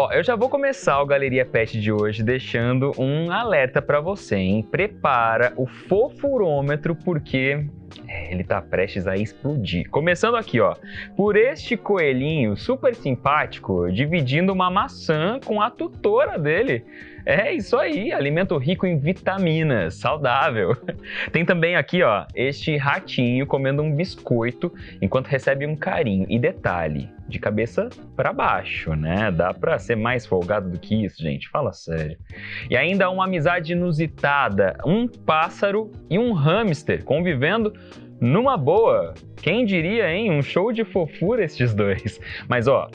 Ó, eu já vou começar o Galeria Pet de hoje deixando um alerta pra você, hein? Prepara o fofurômetro porque ele tá prestes a explodir. Começando aqui, ó, por este coelhinho super simpático dividindo uma maçã com a tutora dele. É isso aí, alimento rico em vitaminas, saudável. Tem também aqui, ó, este ratinho comendo um biscoito enquanto recebe um carinho. E detalhe, de cabeça para baixo, né? Dá pra ser mais folgado do que isso, gente? Fala sério. E ainda uma amizade inusitada, um pássaro e um hamster convivendo numa boa. Quem diria, hein? Um show de fofura estes dois. Mas, ó,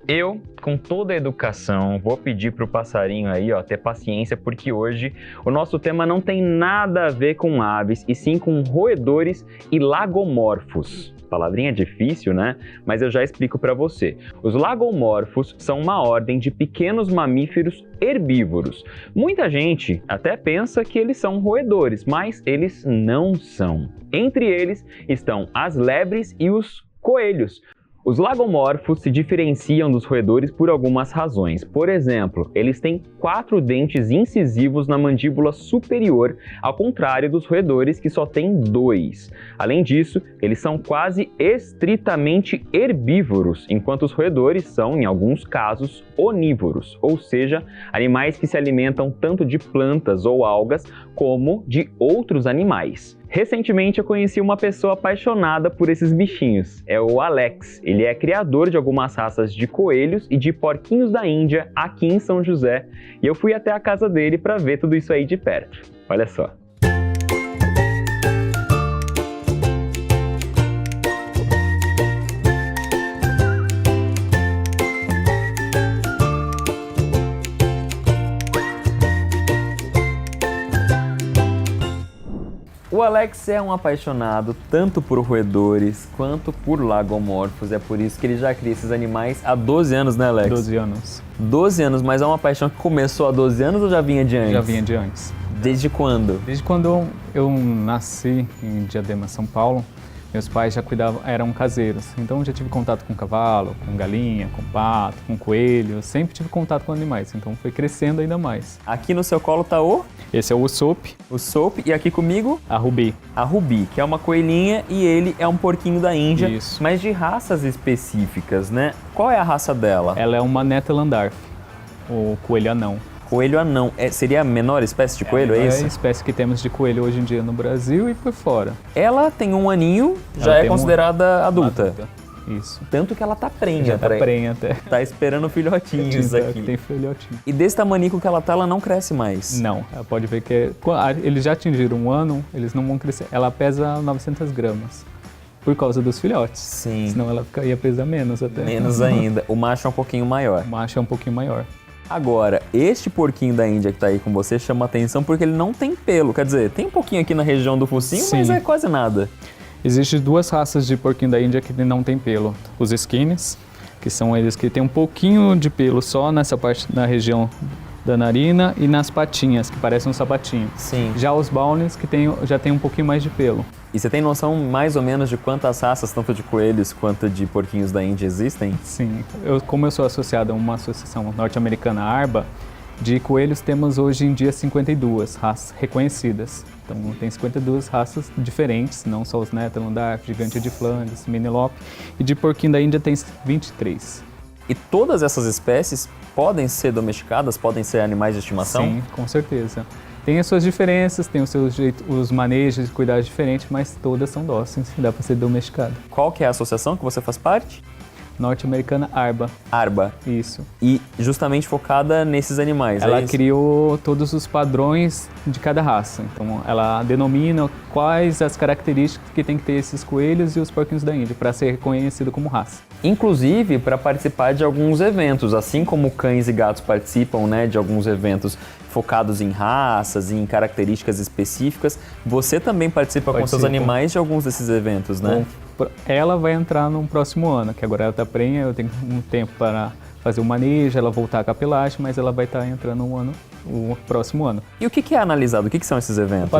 eu, com toda a educação, vou pedir pro passarinho aí, ó, ter paciência, porque hoje o nosso tema não tem nada a ver com aves, e sim com roedores e lagomorfos. Palavrinha difícil, né? Mas eu já explico para você. Os lagomorfos são uma ordem de pequenos mamíferos herbívoros. Muita gente até pensa que eles são roedores, mas eles não são. Entre eles estão as lebres e os coelhos. Os lagomorfos se diferenciam dos roedores por algumas razões. Por exemplo, eles têm 4 dentes incisivos na mandíbula superior, ao contrário dos roedores que só têm 2. Além disso, eles são quase estritamente herbívoros, enquanto os roedores são, em alguns casos, onívoros, ou seja, animais que se alimentam tanto de plantas ou algas como de outros animais. Recentemente eu conheci uma pessoa apaixonada por esses bichinhos, é o Alex. Ele é criador de algumas raças de coelhos e de porquinhos da Índia aqui em São José, e eu fui até a casa dele para ver tudo isso aí de perto. Olha só. O Alex é um apaixonado tanto por roedores quanto por lagomorfos, é por isso que ele já cria esses animais há 12 anos, né, Alex? 12 anos. 12 anos, mas é uma paixão que começou há 12 anos ou já vinha de antes? Já vinha de antes. Desde quando? Desde quando eu nasci em Diadema, São Paulo, meus pais já cuidavam, eram caseiros, então já tive contato com cavalo, com galinha, com pato, com coelho, sempre tive contato com animais, então foi crescendo ainda mais. Aqui no seu colo tá o? Esse é o Soap. O Soap, e aqui comigo? A Ruby. A Ruby, que é uma coelhinha e ele é um porquinho da Índia, Isso. Mas de raças específicas, né? Qual é a raça dela? Ela é uma Netherlandarf, o coelho anão. Coelho anão. Seria a menor espécie de coelho, é isso? É a espécie que temos de coelho hoje em dia no Brasil e por fora. Ela tem 1 aninho, já Ela é tem considerada adulta. Isso. Tanto que ela tá prenha. Já tá prenha até. Tá esperando filhotinhos Exato, aqui. tem filhotinho. E desse tamanico que ela tá, ela não cresce mais. Não, ela pode ver que eles já atingiram 1 ano, eles não vão crescer. Ela pesa 900 gramas. Por causa dos filhotes. Sim. Senão ela ficaria presa menos até. Menos ainda. O macho é um pouquinho maior. O macho é um pouquinho maior. Agora, este porquinho da Índia que tá aí com você chama atenção porque ele não tem pelo. Quer dizer, tem um pouquinho aqui na região do focinho, Sim. mas é quase nada. Existem 2 raças de porquinho da Índia que não tem pelo. Os skinnies, que são eles que têm um pouquinho de pelo só nessa parte, na região da narina e nas patinhas, que parecem um sapatinho. Sim. Já os Brownies, que já tem um pouquinho mais de pelo. E você tem noção mais ou menos de quantas raças, tanto de coelhos quanto de porquinhos da Índia, existem? Sim. Como eu sou associado a uma associação norte-americana, ARBA, de coelhos temos hoje em dia 52 raças reconhecidas. Então tem 52 raças diferentes, não só os Netherlandarf, Gigante de Flandres, Minilope, e de porquinho da Índia tem 23. E todas essas espécies podem ser domesticadas, podem ser animais de estimação? Sim, com certeza. Tem as suas diferenças, tem os manejos de cuidar diferentes, mas todas são dóceis e dá para ser domesticado. Qual que é a associação que você faz parte? Norte-americana ARBA. ARBA. Isso. E justamente focada nesses animais, Ela é isso? criou todos os padrões de cada raça. Então, ela denomina quais as características que tem que ter esses coelhos e os porquinhos da Índia para ser reconhecido como raça. Inclusive para participar de alguns eventos, assim como cães e gatos participam, né, de alguns eventos focados em raças e em características específicas, você também participa com seus animais de alguns desses eventos, né? Ela vai entrar no próximo ano, que agora ela está prenha, eu tenho um tempo para fazer o manejo, ela voltar com a pelagem, mas ela vai estar entrando o próximo ano. E o que é analisado? O que são esses eventos?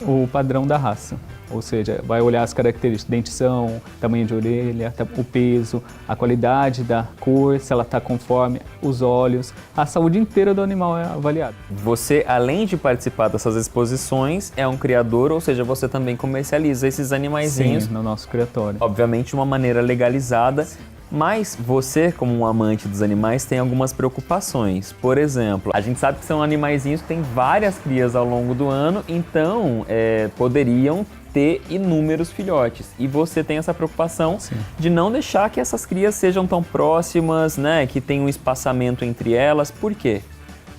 O padrão da raça, ou seja, vai olhar as características, dentição, tamanho de orelha, o peso, a qualidade da cor, se ela está conforme, os olhos, a saúde inteira do animal é avaliada. Você, além de participar dessas exposições, é um criador, ou seja, você também comercializa esses animaizinhos. Sim, no nosso criatório. Obviamente de uma maneira legalizada. Mas você, como um amante dos animais, tem algumas preocupações. Por exemplo, a gente sabe que são animaizinhos que têm várias crias ao longo do ano, então poderiam ter inúmeros filhotes. E você tem essa preocupação Sim. de não deixar que essas crias sejam tão próximas, né? Que tenham um espaçamento entre elas. Por quê?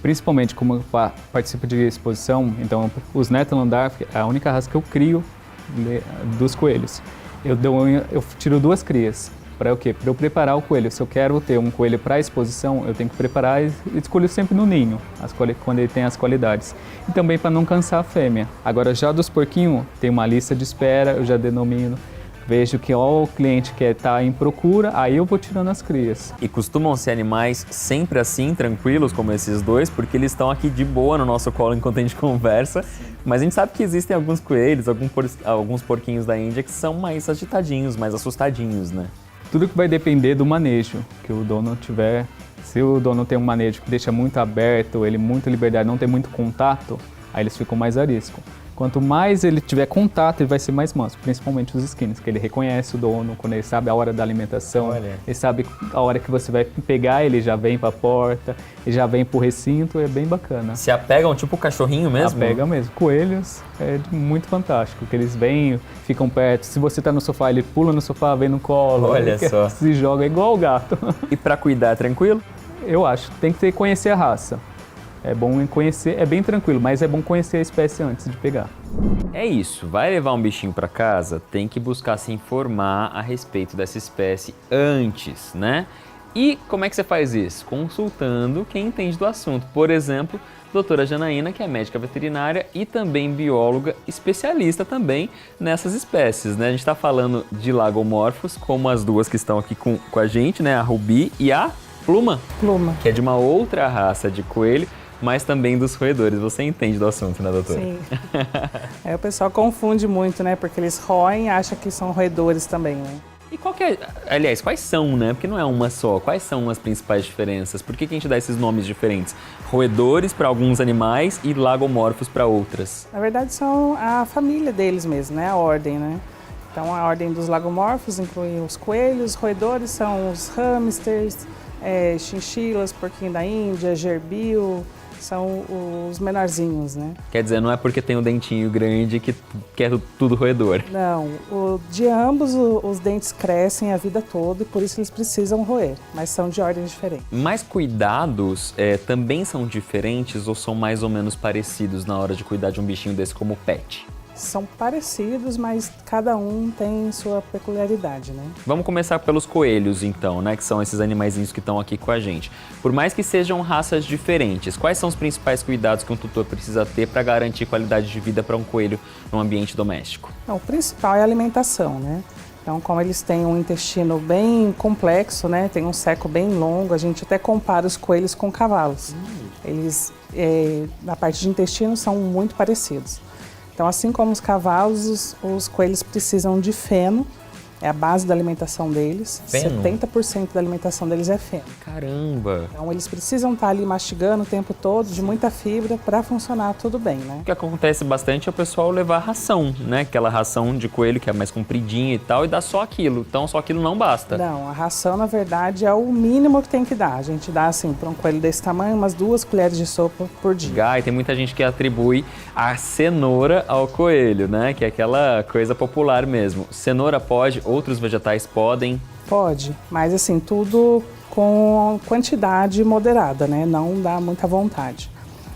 Principalmente como eu participo de exposição, então os Netaland Dark é a única raça que eu crio dos coelhos. Eu tiro 2 crias. Para o quê? Para eu preparar o coelho. Se eu quero ter um coelho para exposição, eu tenho que preparar e escolho sempre no ninho, quando ele tem as qualidades. E também para não cansar a fêmea. Agora, já dos porquinhos, tem uma lista de espera, eu já denomino. Vejo que o cliente quer estar em procura, aí eu vou tirando as crias. E costumam ser animais sempre assim, tranquilos, como esses dois, porque eles estão aqui de boa no nosso colo enquanto a gente conversa. Mas a gente sabe que existem alguns coelhos, alguns porquinhos da Índia que são mais agitadinhos, mais assustadinhos, né? Tudo que vai depender do manejo que o dono tiver. Se o dono tem um manejo que deixa muito aberto, ele muita liberdade, não tem muito contato, aí eles ficam mais a risco. Quanto mais ele tiver contato, ele vai ser mais manso, principalmente os skinnies, que ele reconhece o dono, quando ele sabe a hora da alimentação, ele sabe a hora que você vai pegar, ele já vem para a porta, ele já vem para o recinto, é bem bacana. Se apegam tipo cachorrinho mesmo? Apega mesmo. Coelhos é muito fantástico, que eles vêm, ficam perto, se você está no sofá, ele pula no sofá, vem no colo, olha só. Se joga igual o gato. E para cuidar é tranquilo? Eu acho, tem que conhecer a raça. É bom conhecer, é bem tranquilo, mas é bom conhecer a espécie antes de pegar. É isso, vai levar um bichinho para casa, tem que buscar se informar a respeito dessa espécie antes, né? E como é que você faz isso? Consultando quem entende do assunto. Por exemplo, doutora Janaína, que é médica veterinária e também bióloga, especialista também nessas espécies, né? A gente está falando de lagomorfos, como as duas que estão aqui com a gente, né? A Rubi e a Pluma. Pluma. Que é de uma outra raça de coelho, mas também dos roedores. Você entende do assunto, né, doutora? Sim. O pessoal confunde muito, né? Porque eles roem e acham que são roedores também, né? E aliás, quais são, né? Porque não é uma só. Quais são as principais diferenças? Por que a gente dá esses nomes diferentes? Roedores para alguns animais e lagomorfos para outras. Na verdade, são a família deles mesmo, né? A ordem, né? Então, a ordem dos lagomorfos inclui os coelhos, roedores são os hamsters, chinchilas, porquinho da Índia, gerbil, são os menorzinhos, né? Quer dizer, não é porque tem um dentinho grande que é tudo roedor. Não, de ambos os dentes crescem a vida toda e por isso eles precisam roer, mas são de ordens diferentes. Mas cuidados também são diferentes ou são mais ou menos parecidos na hora de cuidar de um bichinho desse como pet? São parecidos, mas cada um tem sua peculiaridade, né? Vamos começar pelos coelhos, então, né? Que são esses animaizinhos que estão aqui com a gente. Por mais que sejam raças diferentes, quais são os principais cuidados que um tutor precisa ter para garantir qualidade de vida para um coelho no ambiente doméstico? O principal é a alimentação, né? Então, como eles têm um intestino bem complexo, né? Tem um seco bem longo, a gente até compara os coelhos com cavalos. Eles, na parte de intestino, são muito parecidos. Então, assim como os cavalos, os coelhos precisam de feno, é a base da alimentação deles. Feno? 70% da alimentação deles é feno. Caramba! Então, eles precisam estar ali mastigando o tempo todo, de muita fibra, para funcionar tudo bem, né? O que acontece bastante é o pessoal levar ração, né? Aquela ração de coelho que é mais compridinha e tal, e dá só aquilo. Então, só aquilo não basta. Não, a ração, na verdade, é o mínimo que tem que dar. A gente dá, assim, para um coelho desse tamanho, umas 2 colheres de sopa por dia. E tem muita gente que atribui a cenoura ao coelho, né? Que é aquela coisa popular mesmo. Cenoura pode, outros vegetais podem? Pode, mas assim, tudo com quantidade moderada, né? Não dá muita vontade.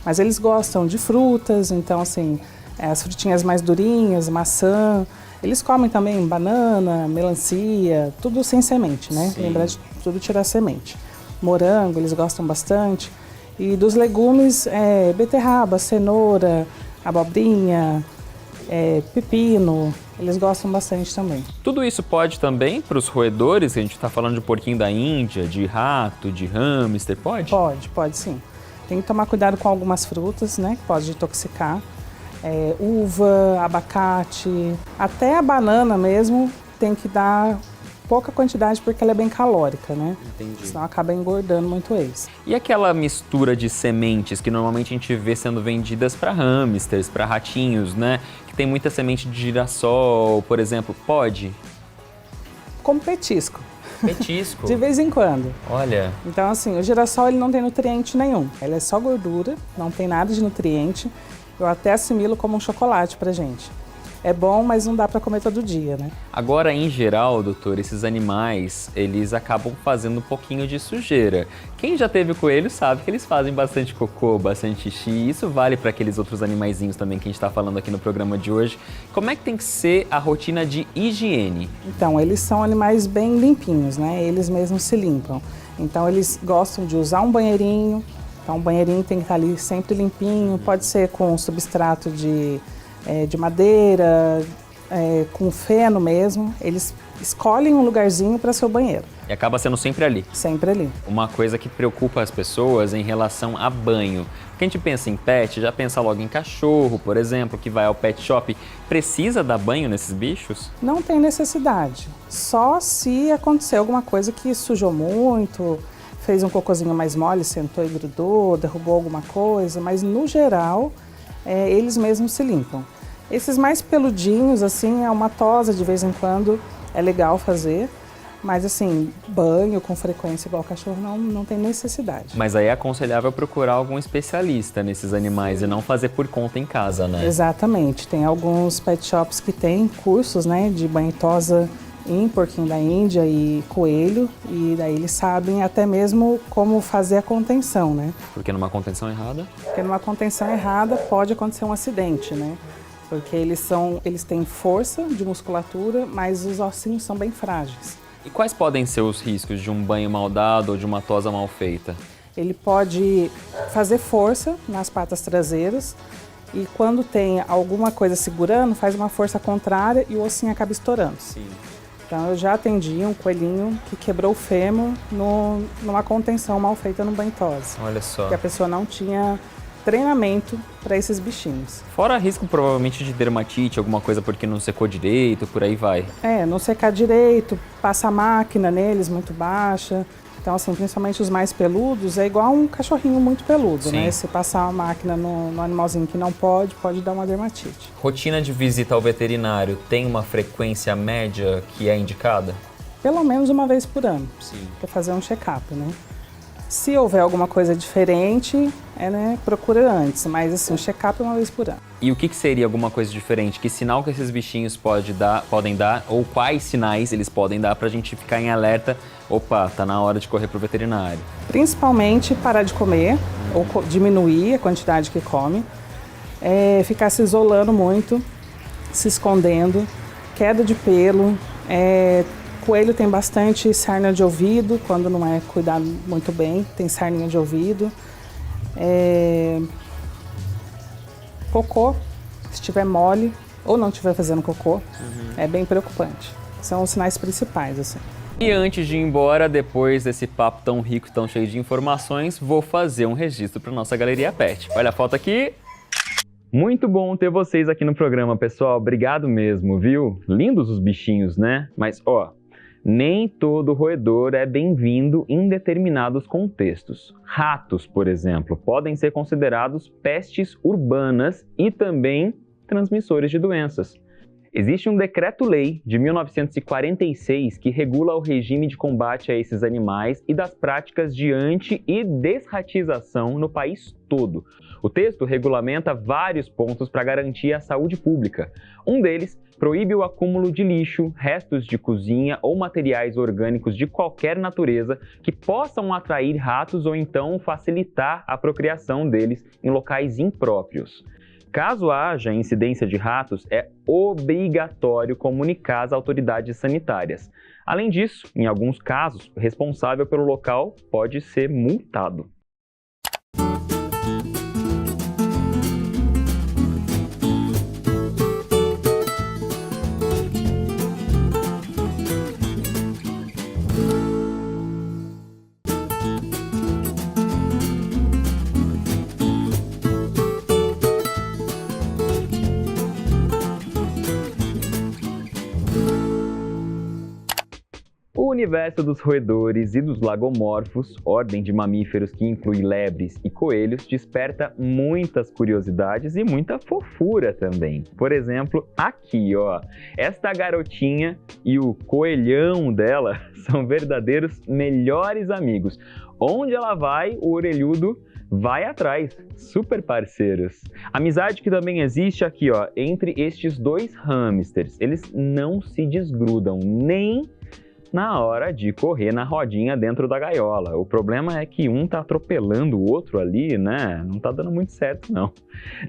Mas eles gostam de frutas, então assim, as frutinhas mais durinhas, maçã. Eles comem também banana, melancia, tudo sem semente, né? Sim. Lembrar de tudo tirar semente. Morango, eles gostam bastante. E dos legumes, beterraba, cenoura, abobrinha, pepino, Eles gostam bastante também. Tudo isso pode também para os roedores? A gente está falando de porquinho da Índia, de rato, de hamster, pode? Pode sim. Tem que tomar cuidado com algumas frutas, né, que pode intoxicar. Uva, abacate, até a banana mesmo tem que dar pouca quantidade porque ela é bem calórica, né? Entendi. Senão acaba engordando muito eles. E aquela mistura de sementes que normalmente a gente vê sendo vendidas para hamsters, para ratinhos, né? Que tem muita semente de girassol, por exemplo, pode? Como petisco, Petisco. de vez em quando. Olha, Então assim, o girassol ele não tem nutriente nenhum. Ele é só gordura, não tem nada de nutriente. Eu até assimilo como um chocolate pra gente. É bom, mas não dá para comer todo dia, né? agora em geral, doutor, esses animais, eles acabam fazendo um pouquinho de sujeira. Quem já teve coelho sabe que eles fazem bastante cocô, bastante xixi. Isso vale para aqueles outros animaizinhos também que a gente está falando aqui no programa de hoje. Como é que tem que ser a rotina de higiene? Então, eles são animais bem limpinhos, né? Eles mesmos se limpam. Então, eles gostam de usar um banheirinho. Então, o banheirinho tem que estar ali sempre limpinho. Pode ser com substrato de madeira, com feno mesmo. Eles escolhem um lugarzinho para seu banheiro. E acaba sendo sempre ali. Sempre ali. Uma coisa que preocupa as pessoas em relação a banho. Porque a gente pensa em pet, já pensa logo em cachorro, por exemplo, que vai ao pet shop. Precisa dar banho nesses bichos? Não tem necessidade. Só se acontecer alguma coisa que sujou muito, fez um cocôzinho mais mole, sentou e grudou, derrubou alguma coisa. Mas, no geral, eles mesmos se limpam. Esses mais peludinhos, assim, é uma tosa de vez em quando, é legal fazer. Mas assim, banho com frequência igual cachorro não tem necessidade. Mas aí é aconselhável procurar algum especialista nesses animais e não fazer por conta em casa, né? Exatamente. Tem alguns pet shops que têm cursos, né, de banho e tosa em porquinho da Índia e coelho. E daí eles sabem até mesmo como fazer a contenção, né? Porque numa contenção errada? Porque numa contenção errada pode acontecer um acidente, né? Porque eles têm força de musculatura, mas os ossinhos são bem frágeis. E quais podem ser os riscos de um banho mal dado ou de uma tosa mal feita? Ele pode fazer força nas patas traseiras e quando tem alguma coisa segurando, faz uma força contrária e o ossinho acaba estourando. Sim. Então eu já atendi um coelhinho que quebrou o fêmur numa contenção mal feita no banho tosa. Olha só. Porque a pessoa não tinha treinamento para esses bichinhos. Fora risco provavelmente de dermatite, alguma coisa porque não secou direito, por aí vai. Não secar direito, passa a máquina neles muito baixa. Então, assim, principalmente os mais peludos, é igual um cachorrinho muito peludo, Sim. né? Se passar uma máquina no animalzinho que não pode dar uma dermatite. Rotina de visita ao veterinário tem uma frequência média que é indicada? Pelo menos uma vez por ano, Sim. para fazer um check-up, né? Se houver alguma coisa diferente, procura antes, mas assim, o check-up é uma vez por ano. E o que seria alguma coisa diferente? Que sinal que esses bichinhos podem dar ou quais sinais eles podem dar para a gente ficar em alerta? Opa, tá na hora de correr pro veterinário. Principalmente parar de comer ou diminuir a quantidade que come, ficar se isolando muito, se escondendo, queda de pelo, coelho tem bastante sarna de ouvido, quando não é cuidado muito bem, tem sarninha de ouvido. Cocô, se estiver mole ou não estiver fazendo cocô, é bem preocupante. São os sinais principais, assim. E antes de ir embora, depois desse papo tão rico, tão cheio de informações, vou fazer um registro para nossa Galeria Pet. Olha a foto aqui. Muito bom ter vocês aqui no programa, pessoal. Obrigado mesmo, viu? Lindos os bichinhos, né? Mas, nem todo roedor é bem-vindo em determinados contextos. Ratos, por exemplo, podem ser considerados pestes urbanas e também transmissores de doenças. Existe um decreto-lei de 1946 que regula o regime de combate a esses animais e das práticas de anti- e desratização no país todo. O texto regulamenta vários pontos para garantir a saúde pública. Um deles proíbe o acúmulo de lixo, restos de cozinha ou materiais orgânicos de qualquer natureza que possam atrair ratos ou então facilitar a procriação deles em locais impróprios. Caso haja incidência de ratos, é obrigatório comunicar às autoridades sanitárias. Além disso, em alguns casos, o responsável pelo local pode ser multado. universo dos roedores e dos lagomorfos, ordem de mamíferos que inclui lebres e coelhos, desperta muitas curiosidades e muita fofura também. Por exemplo, aqui, ó, esta garotinha e o coelhão dela são verdadeiros melhores amigos. Onde ela vai, o orelhudo vai atrás, super parceiros. Amizade que também existe aqui, ó, entre estes dois hamsters. Eles não se desgrudam nem na hora de correr na rodinha dentro da gaiola. O problema é que um tá atropelando o outro ali, né? Não tá dando muito certo, não.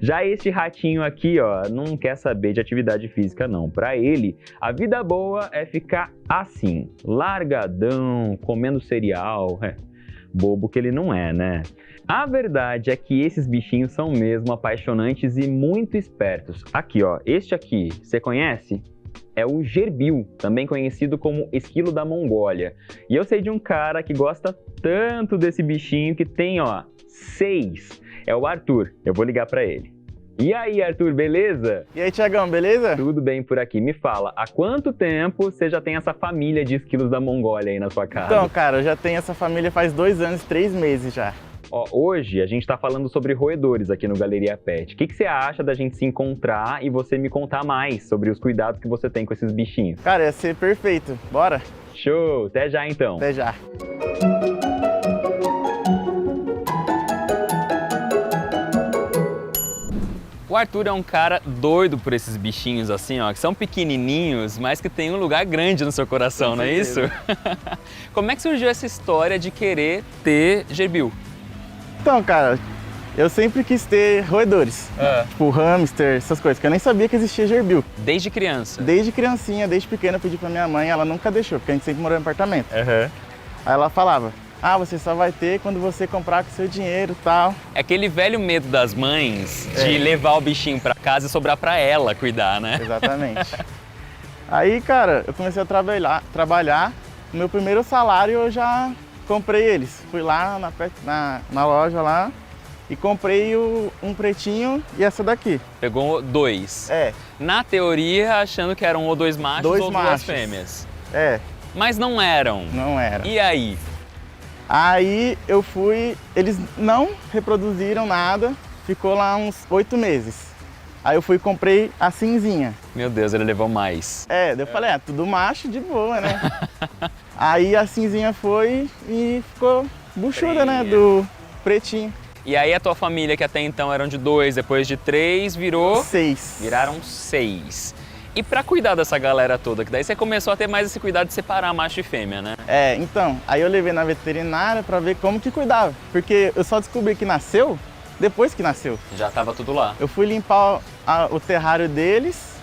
Já este ratinho aqui, ó, não quer saber de atividade física, não. Para ele, a vida boa é ficar assim, largadão, comendo cereal. Bobo que ele não é, né? A verdade é que esses bichinhos são mesmo apaixonantes e muito espertos. Aqui, ó, este aqui, você conhece? É o gerbil, também conhecido como esquilo da Mongólia. E eu sei de um cara que gosta tanto desse bichinho que tem, ó, 6. É o Arthur. Eu vou ligar pra ele. E aí, Arthur, beleza? E aí, Tiagão, beleza? Tudo bem por aqui. Me fala, há quanto tempo você já tem essa família de esquilos da Mongólia aí na sua casa? Então, cara, eu já tenho essa família faz 2 anos e 3 meses já. Ó, hoje a gente tá falando sobre roedores aqui no Galeria Pet. O que você acha da gente se encontrar e você me contar mais sobre os cuidados que você tem com esses bichinhos? Cara, ia ser perfeito. Bora? Show! Até já, então. Até já. O Arthur é um cara doido por esses bichinhos assim, ó, que são pequenininhos, mas que tem um lugar grande no seu coração, não é isso? Como é que surgiu essa história de querer ter gerbil? Então, cara, eu sempre quis ter roedores. Tipo hamster, essas coisas, que eu nem sabia que existia gerbil. Desde criança? Desde criancinha, desde pequena, eu pedi pra minha mãe, ela nunca deixou, porque a gente sempre morou em apartamento. Uhum. Aí ela falava, ah, você só vai ter quando você comprar com seu dinheiro e tal. É aquele velho medo das mães de levar o bichinho pra casa e sobrar pra ela cuidar, né? Exatamente. Aí, cara, eu comecei a trabalhar. No meu primeiro salário eu já comprei eles. Fui lá na loja lá e comprei um pretinho e essa daqui. Pegou 2. É. Na teoria, achando que eram ou 2 machos ou 2 machos. fêmeas. É. Mas não eram. Não era. E aí? Aí eu fui, eles não reproduziram nada, ficou lá uns 8 meses. Aí eu fui e comprei a cinzinha. Meu Deus, ele levou mais. É, daí eu falei, tudo macho, de boa, né? Aí a cinzinha foi e ficou buchuda, né, do pretinho. E aí a tua família, que até então eram de 2, depois de 3, virou... 6. Viraram 6. E pra cuidar dessa galera toda, que daí você começou a ter mais esse cuidado de separar macho e fêmea, né? É, então, aí eu levei na veterinária pra ver como que cuidava. Porque eu só descobri que nasceu depois que nasceu. Já tava tudo lá. Eu fui limpar o terrário deles,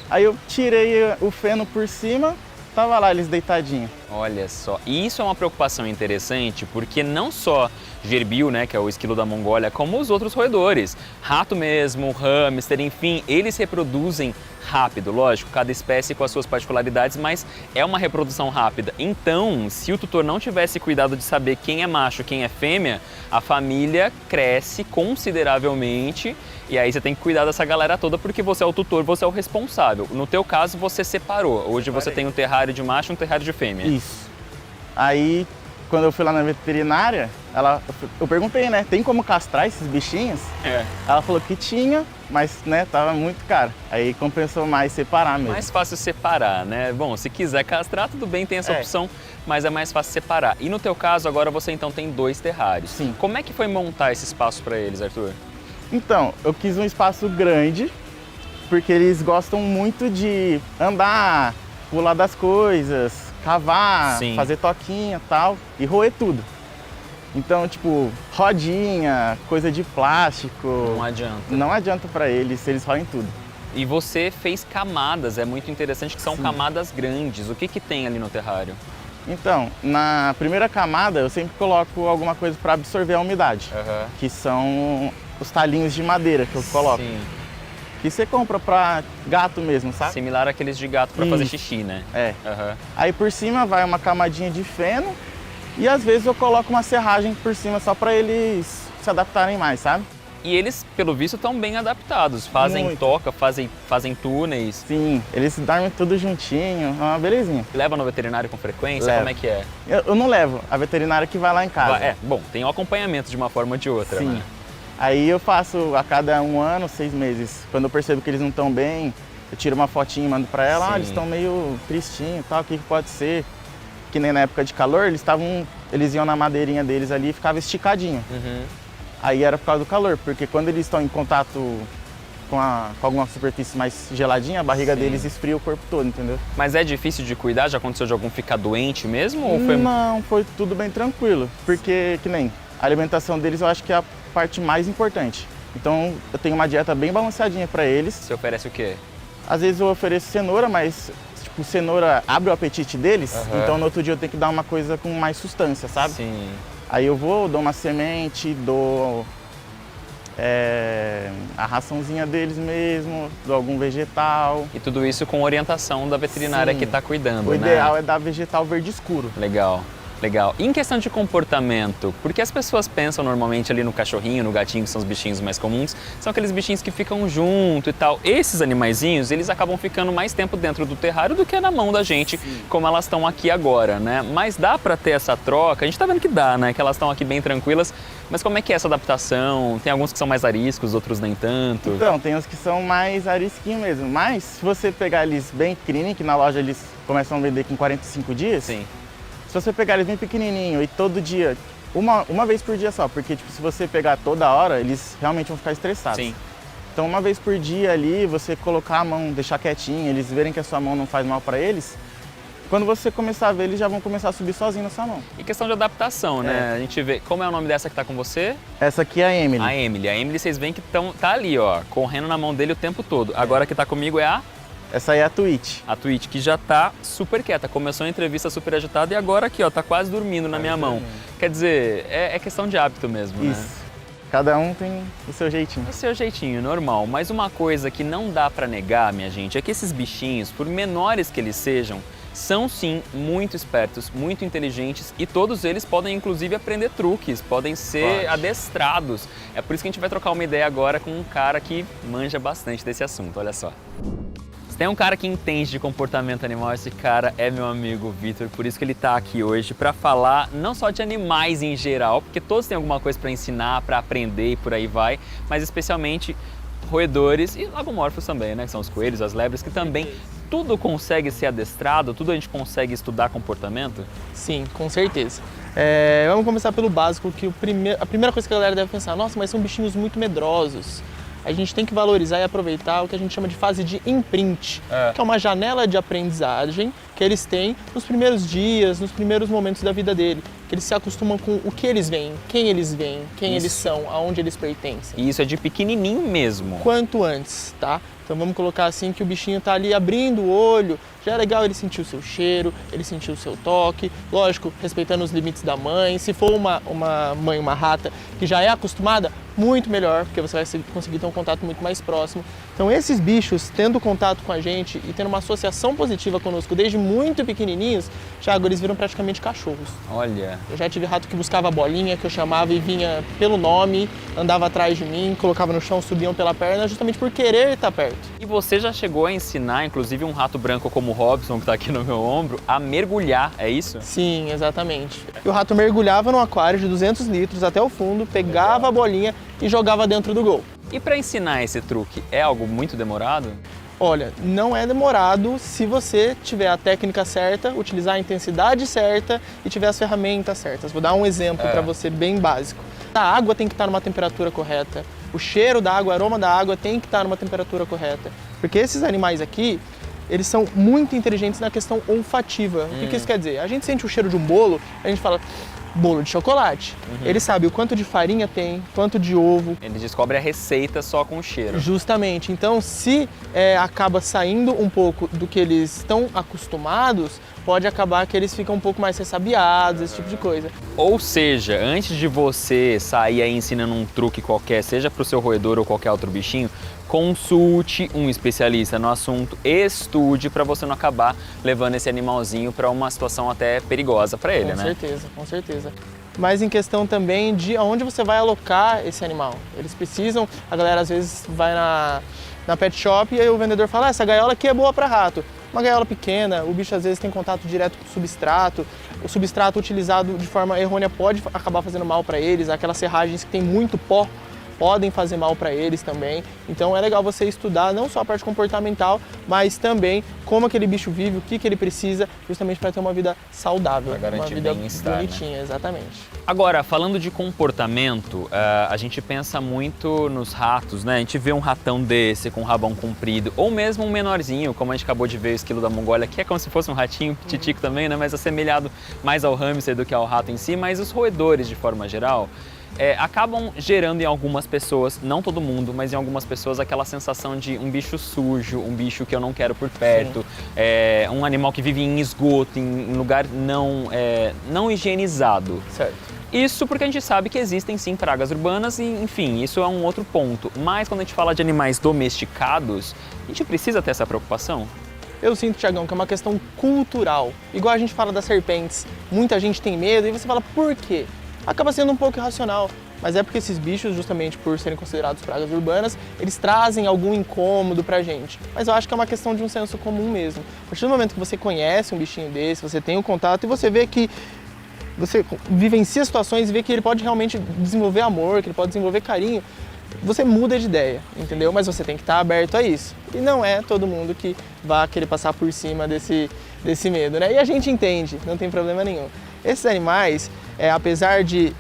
aí eu tirei o feno por cima, tava lá eles deitadinhos. Olha só, e isso é uma preocupação interessante, porque não só gerbil, né, que é o esquilo da Mongólia, como os outros roedores, rato mesmo, hamster, enfim, eles reproduzem rápido, lógico, cada espécie com as suas particularidades, mas é uma reprodução rápida. Então, se o tutor não tivesse cuidado de saber quem é macho, quem é fêmea, a família cresce consideravelmente e aí você tem que cuidar dessa galera toda porque você é o tutor, você é o responsável. No teu caso, você separou. Hoje você tem um terrário de macho e um terrário de fêmea. Isso. Aí, quando eu fui lá na veterinária, eu perguntei, né, tem como castrar esses bichinhos? Ela falou que tinha, mas, né, tava muito caro. Aí compensou mais separar mesmo. Mais fácil separar, né? Bom, se quiser castrar, tudo bem, tem essa opção, mas é mais fácil separar. E no teu caso, agora você então tem 2 terrários. Sim. Como é que foi montar esse espaço para eles, Arthur? Então, eu quis um espaço grande, porque eles gostam muito de andar, pular das coisas, cavar, Sim. fazer toquinha e tal, e roer tudo. Então, tipo, rodinha, coisa de plástico... Não adianta. Não adianta pra eles roem tudo. E você fez camadas, é muito interessante que são Sim. camadas grandes. O que tem ali no terrário? Então, na primeira camada eu sempre coloco alguma coisa para absorver a umidade, que são os talinhos de madeira que eu coloco. Sim. Que você compra para gato mesmo, sabe? Similar àqueles de gato para fazer xixi, né? É. Aí por cima vai uma camadinha de feno e às vezes eu coloco uma serragem por cima só para eles se adaptarem mais, sabe? E eles, pelo visto, estão bem adaptados. Fazem Muito. toca, fazem túneis. Sim, eles dormem tudo juntinho, é uma belezinha. Leva no veterinário com frequência? Levo. Como é que é? Eu não levo, a veterinária que vai lá em casa. Bom, tem um acompanhamento de uma forma ou de outra, Sim. né? Aí eu faço a cada 1 ano, 6 meses. Quando eu percebo que eles não estão bem, eu tiro uma fotinha e mando pra ela. Sim. Eles estão meio tristinhos e tal, o que pode ser? Que nem na época de calor, eles iam na madeirinha deles ali e ficavam esticadinho. Uhum. Aí era por causa do calor, porque quando eles estão em contato com alguma superfície mais geladinha, a barriga Sim. deles esfria o corpo todo, entendeu? Mas é difícil de cuidar? Já aconteceu de algum ficar doente mesmo? Ou foi... Não, foi tudo bem tranquilo, porque que nem a alimentação deles eu acho que é a parte mais importante. Então eu tenho uma dieta bem balanceadinha para eles. Você oferece o quê? Às vezes eu ofereço cenoura, mas tipo, cenoura abre o apetite deles, Aham. então no outro dia eu tenho que dar uma coisa com mais sustância, sabe? Sim. Aí eu dou uma semente, dou a raçãozinha deles mesmo, dou algum vegetal. E tudo isso com orientação da veterinária Sim. que está cuidando, O né? ideal é dar vegetal verde escuro. Legal, legal. E em questão de comportamento, porque as pessoas pensam normalmente ali no cachorrinho, no gatinho, que são os bichinhos mais comuns, são aqueles bichinhos que ficam junto e tal. Esses animaizinhos, eles acabam ficando mais tempo dentro do terrário do que na mão da gente, como elas estão aqui agora, né? Mas dá pra ter essa troca, a gente tá vendo que dá, né? Que elas estão aqui bem tranquilas, mas como é que é essa adaptação? Tem alguns que são mais ariscos, outros nem tanto. Então, tem os que são mais arisquinho mesmo, mas se você pegar eles bem pequenininho, que na loja eles começam a vender com 45 dias, Sim. se você pegar eles bem pequenininho e todo dia, uma vez por dia só, porque tipo, se você pegar toda hora, eles realmente vão ficar estressados. Sim. Então uma vez por dia ali, você colocar a mão, deixar quietinho, eles verem que a sua mão não faz mal para eles, quando você começar a ver, eles já vão começar a subir sozinho na sua mão. E questão de adaptação, né? A gente vê, como é o nome dessa que tá com você? Essa aqui é a Emily. A Emily. A Emily, vocês veem que tá ali, ó, correndo na mão dele o tempo todo. Agora que tá comigo é Essa aí é a Twitch. a Twitch, que já tá super quieta. Começou a entrevista super agitada e agora aqui, ó, tá quase dormindo na minha mão. Quer dizer, é questão de hábito mesmo, né? Isso. Cada um tem o seu jeitinho. É o seu jeitinho, normal. Mas uma coisa que não dá pra negar, minha gente, é que esses bichinhos, por menores que eles sejam, são sim muito espertos, muito inteligentes e todos eles podem inclusive aprender truques, podem ser adestrados. É por isso que a gente vai trocar uma ideia agora com um cara que manja bastante desse assunto, olha só. Se tem um cara que entende de comportamento animal, esse cara é meu amigo Vitor, por isso que ele está aqui hoje para falar não só de animais em geral, porque todos têm alguma coisa para ensinar, para aprender e por aí vai, mas especialmente roedores e lagomorfos também, né? Que são os coelhos, as lebres, que também tudo consegue ser adestrado, tudo a gente consegue estudar comportamento? Sim, com certeza. Vamos começar pelo básico, que a primeira coisa que a galera deve pensar, nossa, mas são bichinhos muito medrosos. A gente tem que valorizar e aproveitar o que a gente chama de fase de imprint, que é uma janela de aprendizagem que eles têm nos primeiros dias, nos primeiros momentos da vida dele, que eles se acostumam com o que eles veem, quem eles são, aonde eles pertencem. E isso é de pequenininho mesmo. Quanto antes, tá? Então vamos colocar assim que o bichinho tá ali abrindo o olho, já é legal ele sentir o seu cheiro, ele sentir o seu toque, lógico, respeitando os limites da mãe. Se for uma mãe, uma rata que já é acostumada, muito melhor, porque você vai conseguir ter um contato muito mais próximo. Então esses bichos, tendo contato com a gente e tendo uma associação positiva conosco desde muito pequenininhos, Thiago, eles viram praticamente cachorros. Olha. Eu já tive rato que buscava a bolinha, que eu chamava e vinha pelo nome, andava atrás de mim, colocava no chão, subiam pela perna, justamente por querer estar perto. E você já chegou a ensinar, inclusive um rato branco como o Robson, que está aqui no meu ombro, a mergulhar, é isso? Sim, exatamente. E o rato mergulhava no aquário de 200 litros até o fundo, pegava a bolinha e jogava dentro do gol. E para ensinar esse truque, é algo muito demorado? Olha, não é demorado se você tiver a técnica certa, utilizar a intensidade certa e tiver as ferramentas certas. Vou dar um exemplo para você bem básico. A água tem que estar numa temperatura correta, o cheiro da água, o aroma da água tem que estar numa temperatura correta. Porque esses animais aqui, eles são muito inteligentes na questão olfativa. O que isso quer dizer? A gente sente o cheiro de um bolo, a gente fala bolo de chocolate. Ele sabe o quanto de farinha tem, quanto de ovo. Ele descobre a receita só com o cheiro. Justamente. Então, se acaba saindo um pouco do que eles estão acostumados, pode acabar que eles ficam um pouco mais ressabiados, esse tipo de coisa. Ou seja, antes de você sair aí ensinando um truque qualquer, seja para o seu roedor ou qualquer outro bichinho, consulte um especialista no assunto, estude para você não acabar levando esse animalzinho para uma situação até perigosa para ele, Com né? certeza, com certeza. mas em questão também de aonde você vai alocar esse animal. Eles precisam, a galera às vezes vai na pet shop e aí o vendedor fala, essa gaiola aqui é boa para rato. Uma gaiola pequena, o bicho às vezes tem contato direto com o substrato utilizado de forma errônea pode acabar fazendo mal para eles, aquelas serragens que tem muito pó podem fazer mal para eles também. Então é legal você estudar não só a parte comportamental, mas também como aquele bicho vive, o que ele precisa, justamente para ter uma vida saudável, pra garantir uma vida bem-estar, bonitinha, exatamente. Agora, falando de comportamento, a gente pensa muito nos ratos, né? A gente vê um ratão desse com um rabão comprido, ou mesmo um menorzinho, como a gente acabou de ver o esquilo da Mongólia, que é como se fosse um ratinho titico também, né? Mas assemelhado mais ao hamster do que ao rato em si, mas os roedores, de forma geral, acabam gerando em algumas pessoas, não todo mundo, mas em algumas pessoas, aquela sensação de um bicho sujo, um bicho que eu não quero por perto, um animal que vive em esgoto, em lugar não higienizado. Certo. Isso porque a gente sabe que existem sim pragas urbanas e, enfim, isso é um outro ponto. Mas quando a gente fala de animais domesticados, a gente precisa ter essa preocupação? Eu sinto, Tiagão, que é uma questão cultural. Igual a gente fala das serpentes, muita gente tem medo e você fala, por quê? Acaba sendo um pouco irracional, mas é porque esses bichos, justamente por serem considerados pragas urbanas, eles trazem algum incômodo pra gente. Mas eu acho que é uma questão de um senso comum mesmo. A partir do momento que você conhece um bichinho desse, você tem um contato e você vê que você vivencia situações e vê que ele pode realmente desenvolver amor, que ele pode desenvolver carinho, você muda de ideia, entendeu? Mas você tem que estar aberto a isso. E não é todo mundo que vai querer passar por cima desse medo, né? E a gente entende, não tem problema nenhum. Esses animais, apesar de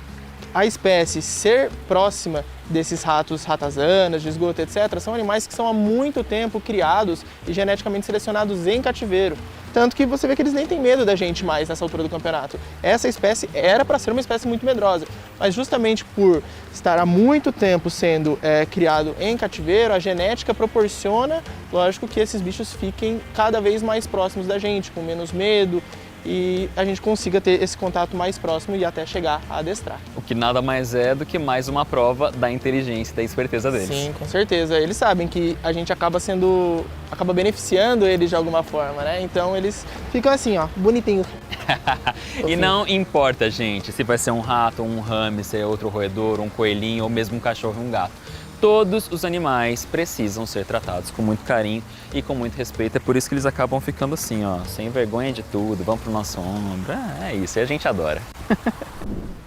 a espécie ser próxima desses ratos ratazanas, de esgoto, etc., são animais que são há muito tempo criados e geneticamente selecionados em cativeiro. Tanto que você vê que eles nem têm medo da gente mais nessa altura do campeonato. Essa espécie era para ser uma espécie muito medrosa, mas justamente por estar há muito tempo sendo criado em cativeiro, a genética proporciona, lógico, que esses bichos fiquem cada vez mais próximos da gente, com menos medo, e a gente consiga ter esse contato mais próximo e até chegar a adestrar. O que nada mais é do que mais uma prova da inteligência e da esperteza deles. Sim, com certeza. Eles sabem que a gente acaba beneficiando eles de alguma forma, né? Então eles ficam assim, ó, bonitinhos. E não importa, gente, se vai ser um rato, um hamster, outro roedor, um coelhinho ou mesmo um cachorro e um gato. Todos os animais precisam ser tratados com muito carinho e com muito respeito. É por isso que eles acabam ficando assim, ó, sem vergonha de tudo, vão pro nosso ombro. É isso, e a gente adora.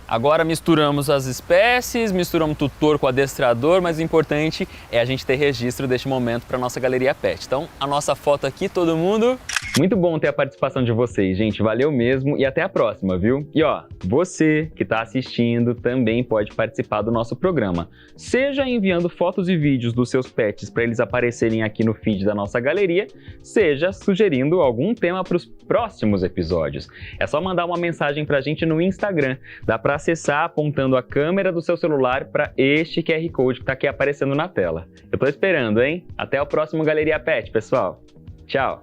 Agora misturamos as espécies, misturamos tutor com adestrador, mas o importante é a gente ter registro deste momento para nossa galeria pet. Então, a nossa foto aqui, todo mundo... Muito bom ter a participação de vocês, gente. Valeu mesmo e até a próxima, viu? E ó, você que está assistindo também pode participar do nosso programa. Seja enviando fotos e vídeos dos seus pets para eles aparecerem aqui no feed da nossa galeria, seja sugerindo algum tema para os próximos episódios. É só mandar uma mensagem para a gente no Instagram. Dá para acessar apontando a câmera do seu celular para este QR Code que está aqui aparecendo na tela. Eu tô esperando, hein? Até o próximo Galeria Pet, pessoal. Tchau!